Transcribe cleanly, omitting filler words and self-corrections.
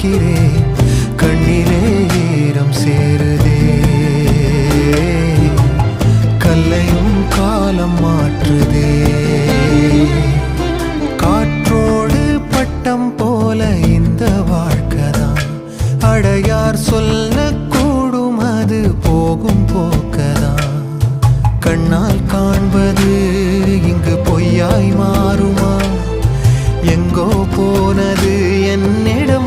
பார்க்கிறேன், கண்ணிலே ஈரம் சேருதே. கல்லையும் காலம் மாற்றுதே. காற்றோடு பட்டம் போல இந்த வாழ்க்கைதான், அடையார் சொல்லக்கூடும் அது போகும் போக்கதான். கண்ணால் காண்பது இங்கு பொய்யாய் மாறுமா? எங்கோ போனது என்னிடம்